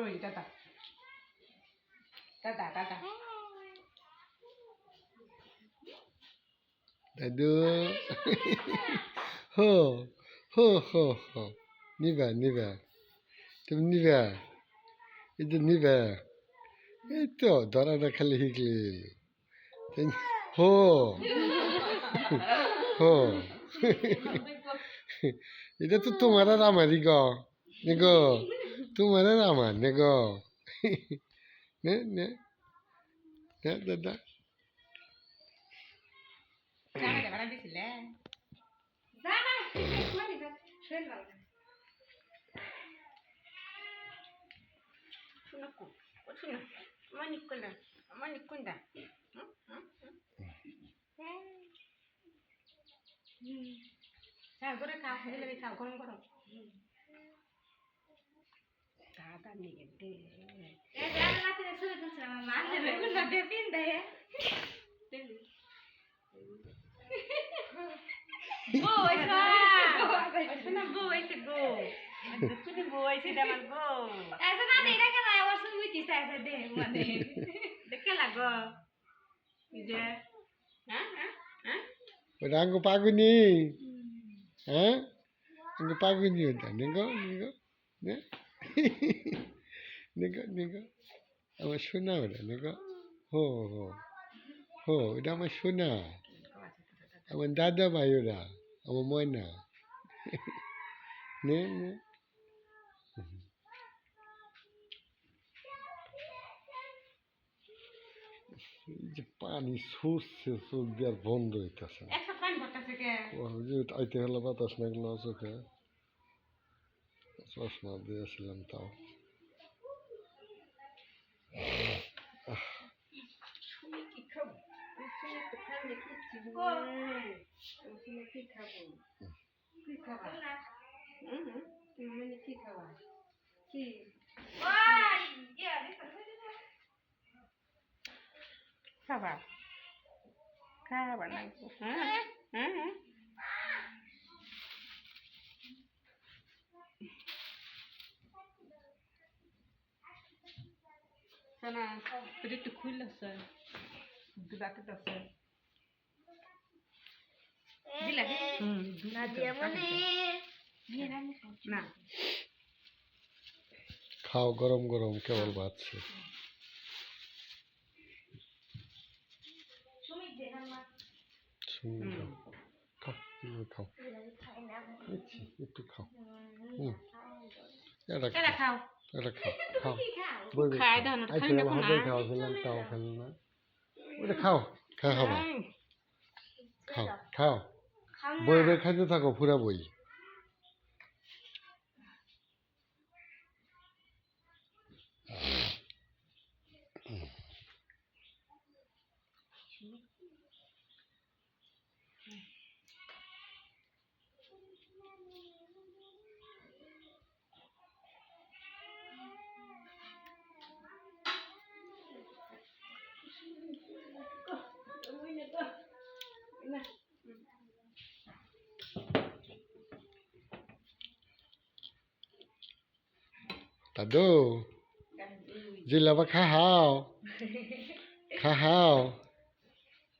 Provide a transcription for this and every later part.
ওই tata tata tata দাদু হো হো হো হো নিবা নিবা তুমি নিবা এই যে নিবা এই তো ধরাটা খালি শিখলি হো হো এটা তো তোমার আর আমারই গো তোমার আর আমার নে গো নে নে দাদা জামাইটা ভাড়া দিছিলে শোনো শোনো আমার নিকুন্ডা হ্যাঁ করে খাও খেলে খাও গরম গরম দাদা নিয়ে দে ওটা আঙ্গু পাগুনি হ্যাঁ আঙ্গু পাগুনি ওটা নেগো নেগো নে নেগো নেগো আমার সোনা ওটা নেগো হো হো হো ওটা আমার সোনা আমার দাদা ভাই ওরা আমার ময়না নে নে এই যে পানি সরছে চোখ দিয়ে আর বন্ধ হইতেছে আইতে হলে বাতাস লাগলো চোখে চশমা দিয়েছিলাম তাও খাবার খাবার না হ্যাঁ হ্যাঁ না তুই একটু খুলছে দুলাতে দছে দিলা না দিয়া মনে না খাও গরম গরম কেবল বাজছে খাও খাও একটু খাও এটা খাও এটা খাও খাও খাও খেলাম তাও খেল না ওটা খাও খাও খাও খাও খাও বই বই খাইতে থাকো পুরা বই দাদু জিলাপা খাও খাও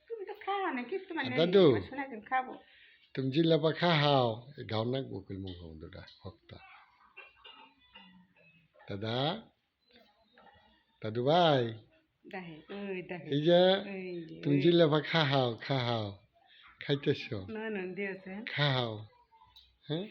তুমি তো খাওয়া না কি তোমার দাদু শোনা খাবো তুমি জিলাপা খাও গাও না গোকুল মুখ দুটা হপ্তা দাদা দাদু ভাই এই যে তুমি জিলাপা খাও খাইতেছ খাও হ্যাঁ